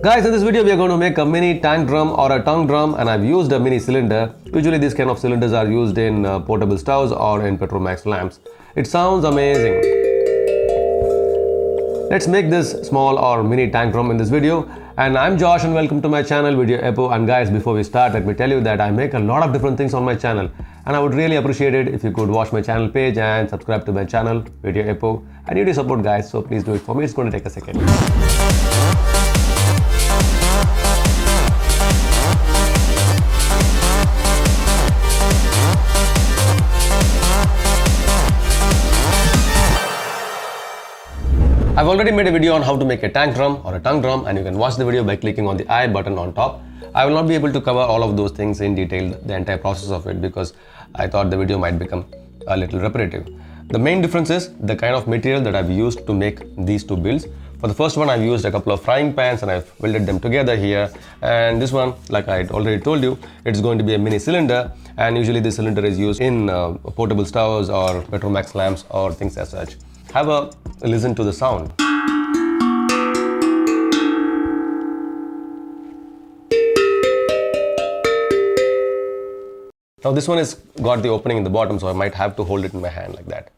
Guys, in this video we are going to make a mini tank drum or a tongue drum, and I've used a mini cylinder. Usually these kind of cylinders are used in portable stoves or in Petromax lamps. It sounds amazing. Let's make this small or mini tank drum in this video. And I'm Josh and welcome to my channel Video EPPO. And guys, before we start, let me tell you that I make a lot of different things on my channel, and I would really appreciate it if you could watch my channel page and subscribe to my channel Video EPPO. I need your support, guys, so please do it for me. It's going to take a second. I've already made a video on how to make a tank drum or a tongue drum, and you can watch the video by clicking on the I button on top. I will not be able to cover all of those things in detail, the entire process of it, because I thought the video might become a little repetitive. The main difference is the kind of material that I've used to make these two builds. For the first one, I've used a couple of frying pans and I've welded them together here. And this one, like I already told you, it's going to be a mini cylinder, and usually this cylinder is used in portable stoves or Petromax lamps or things as such. Have a listen to the sound. Now this one has got the opening in the bottom, so I might have to hold it in my hand like that.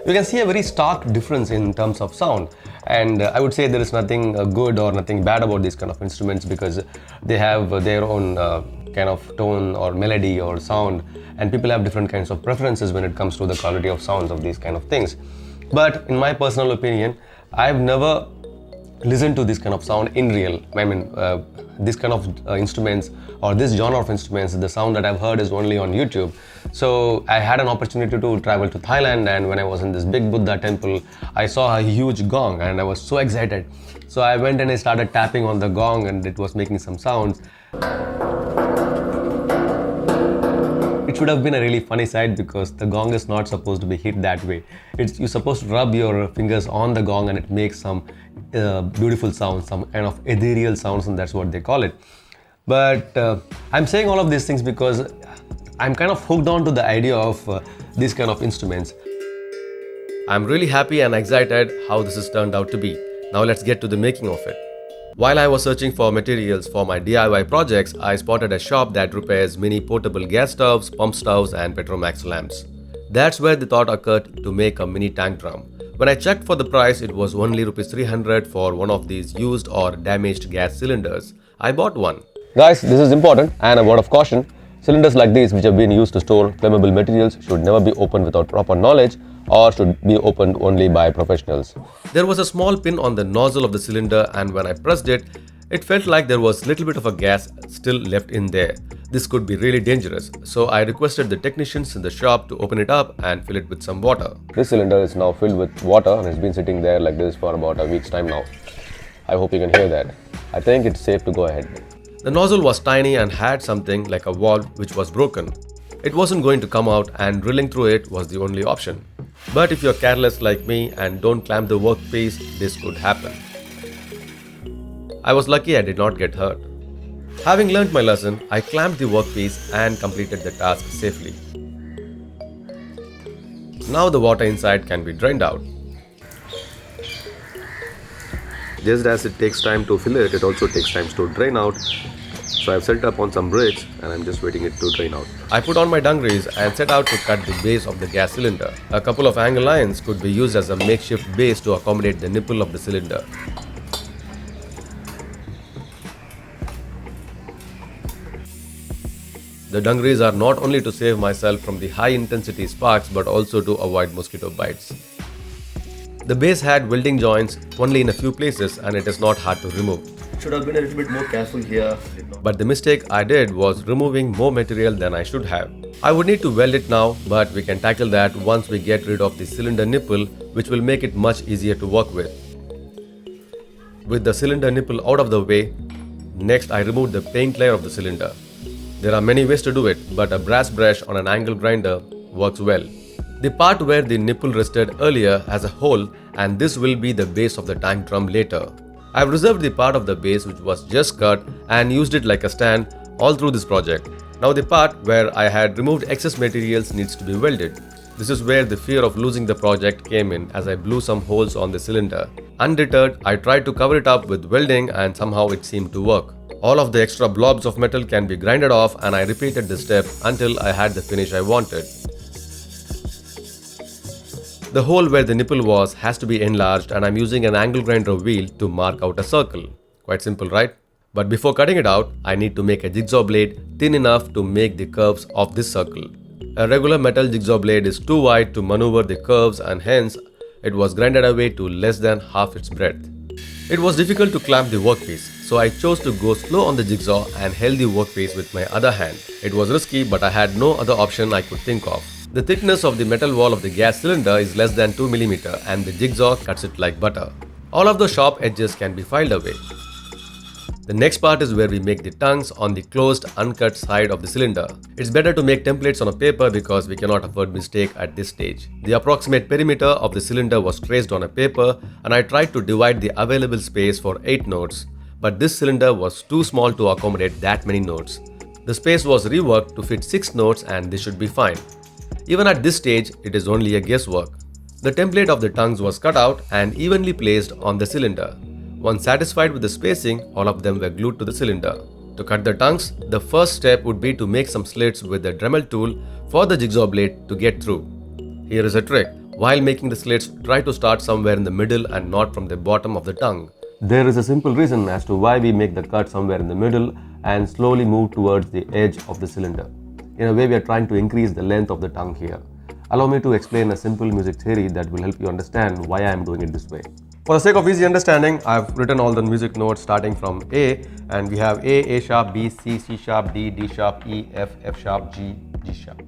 You can see a very stark difference in terms of sound, and I would say there is nothing good or nothing bad about these kind of instruments, because they have their own kind of tone or melody or sound, and people have different kinds of preferences when it comes to the quality of sounds of these kind of things. But in my personal opinion, I've never listened to this kind of sound in real. I mean, this kind of instruments or this genre of instruments, the sound that I've heard is only on YouTube. So I had an opportunity to travel to Thailand, and when I was in this big Buddha temple, I saw a huge gong and I was so excited. So I went and I started tapping on the gong, and it was making some sounds. It should have been a really funny sight, because the gong is not supposed to be hit that way. You're supposed to rub your fingers on the gong and it makes some beautiful sounds, some kind of ethereal sounds, and that's what they call it. But I'm saying all of these things because I'm kind of hooked on to the idea of these kind of instruments. I'm really happy and excited how this has turned out to be. Now let's get to the making of it. While I was searching for materials for my DIY projects, I spotted a shop that repairs mini portable gas stoves, pump stoves and Petromax lamps. That's where the thought occurred to make a mini tank drum. When I checked for the price, it was only Rs 300 for one of these used or damaged gas cylinders. I bought one. Guys, this is important, and a word of caution. Cylinders like these, which have been used to store flammable materials, should never be opened without proper knowledge, or should be opened only by professionals. There was a small pin on the nozzle of the cylinder, and when I pressed it, it felt like there was a little bit of a gas still left in there. This could be really dangerous, so I requested the technicians in the shop to open it up and fill it with some water. This cylinder is now filled with water and it's been sitting there like this for about a week's time now. I hope you can hear that. I think it's safe to go ahead. The nozzle was tiny and had something like a valve which was broken. It wasn't going to come out, and drilling through it was the only option. But if you're careless like me and don't clamp the workpiece, this could happen. I was lucky I did not get hurt. Having learnt my lesson, I clamped the workpiece and completed the task safely. Now the water inside can be drained out. Just as it takes time to fill it, it also takes time to drain out. So I've set up on some bricks and I'm just waiting it to drain out. I put on my dungarees and set out to cut the base of the gas cylinder. A couple of angle irons could be used as a makeshift base to accommodate the nipple of the cylinder. The dungarees are not only to save myself from the high intensity sparks, but also to avoid mosquito bites. The base had welding joints only in a few places, and it is not hard to remove. Should have been a little bit more careful here. But the mistake I did was removing more material than I should have. I would need to weld it now, but we can tackle that once we get rid of the cylinder nipple, which will make it much easier to work with. With the cylinder nipple out of the way, next I removed the paint layer of the cylinder. There are many ways to do it, but a brass brush on an angle grinder works well. The part where the nipple rested earlier has a hole, and this will be the base of the tank drum later. I have reserved the part of the base which was just cut and used it like a stand all through this project. Now the part where I had removed excess materials needs to be welded. This is where the fear of losing the project came in as I blew some holes on the cylinder. Undeterred, I tried to cover it up with welding and somehow it seemed to work. All of the extra blobs of metal can be grinded off and I repeated the step until I had the finish I wanted. The hole where the nipple was has to be enlarged and I'm using an angle grinder wheel to mark out a circle. Quite simple, right? But before cutting it out, I need to make a jigsaw blade thin enough to make the curves of this circle. A regular metal jigsaw blade is too wide to maneuver the curves and hence it was grinded away to less than half its breadth. It was difficult to clamp the workpiece, so I chose to go slow on the jigsaw and held the workpiece with my other hand. It was risky, but I had no other option I could think of. The thickness of the metal wall of the gas cylinder is less than 2 mm and the jigsaw cuts it like butter. All of the sharp edges can be filed away. The next part is where we make the tongues on the closed, uncut side of the cylinder. It's better to make templates on a paper because we cannot afford mistake at this stage. The approximate perimeter of the cylinder was traced on a paper and I tried to divide the available space for 8 nodes. But this cylinder was too small to accommodate that many nodes. The space was reworked to fit 6 nodes and this should be fine. Even at this stage, it is only a guesswork. The template of the tongues was cut out and evenly placed on the cylinder. Once satisfied with the spacing, all of them were glued to the cylinder. To cut the tongues, the first step would be to make some slits with the Dremel tool for the jigsaw blade to get through. Here is a trick. While making the slits, try to start somewhere in the middle and not from the bottom of the tongue. There is a simple reason as to why we make the cut somewhere in the middle and slowly move towards the edge of the cylinder. In a way, we are trying to increase the length of the tongue here. Allow me to explain a simple music theory that will help you understand why I am doing it this way. For the sake of easy understanding, I have written all the music notes starting from A, and we have A sharp, B, C, C sharp, D, D sharp, E, F, F sharp, G, G sharp.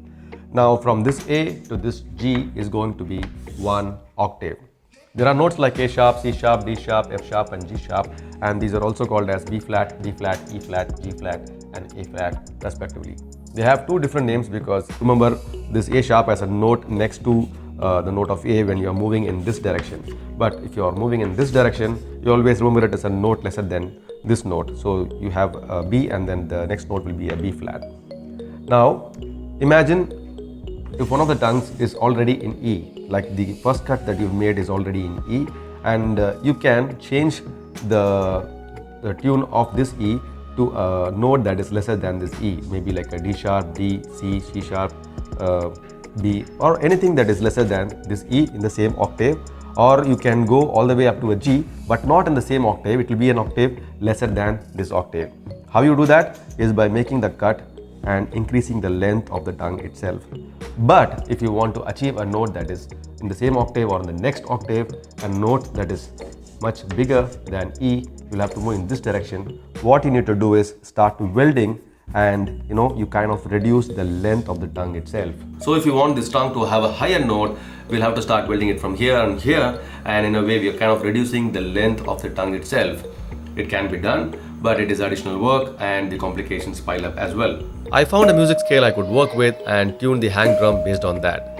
Now from this A to this G is going to be one octave. There are notes like A sharp, C sharp, D sharp, F sharp and G sharp, and these are also called as B flat, D flat, E flat, G flat and A flat respectively. They have two different names because remember this A sharp has a note next to the note of A when you are moving in this direction. But if you are moving in this direction, you always remember it as a note lesser than this note. So you have a B and then the next note will be a B flat. Now imagine if one of the tongues is already in E, like the first cut that you've made is already in E, and you can change the tune of this E to a note that is lesser than this E, maybe like a D sharp, D, C, C sharp, D, or anything that is lesser than this E in the same octave, or you can go all the way up to a G but not in the same octave. It will be an octave lesser than this octave. How you do that is by making the cut and increasing the length of the tongue itself. But if you want to achieve a note that is in the same octave or in the next octave, a note that is much bigger than E, you'll have to move in this direction. What you need to do is start welding, and you kind of reduce the length of the tongue itself. So if you want this tongue to have a higher note, we'll have to start welding it from here and here, and in a way we are kind of reducing the length of the tongue itself. It can be done, but it is additional work and the complications pile up as well. I found a music scale I could work with and tuned the hang drum based on that.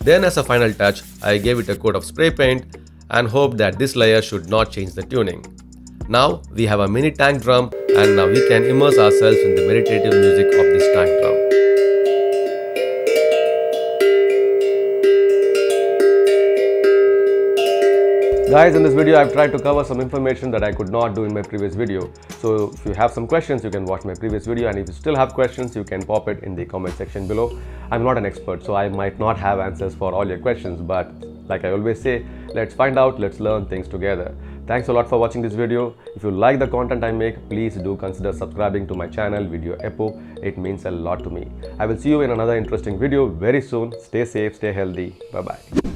Then as a final touch, I gave it a coat of spray paint and hoped that this layer should not change the tuning. Now we have a mini tank drum and now we can immerse ourselves in the meditative music of this tank drum. Guys, in this video I've tried to cover some information that I could not do in my previous video. So if you have some questions, you can watch my previous video, and if you still have questions, you can pop it in the comment section below. I'm not an expert, so I might not have answers for all your questions, but like I always say, let's find out, let's learn things together. Thanks a lot for watching this video. If you like the content I make, please do consider subscribing to my channel, Video EPPO. It means a lot to me. I will see you in another interesting video very soon. Stay safe, stay healthy. Bye-bye.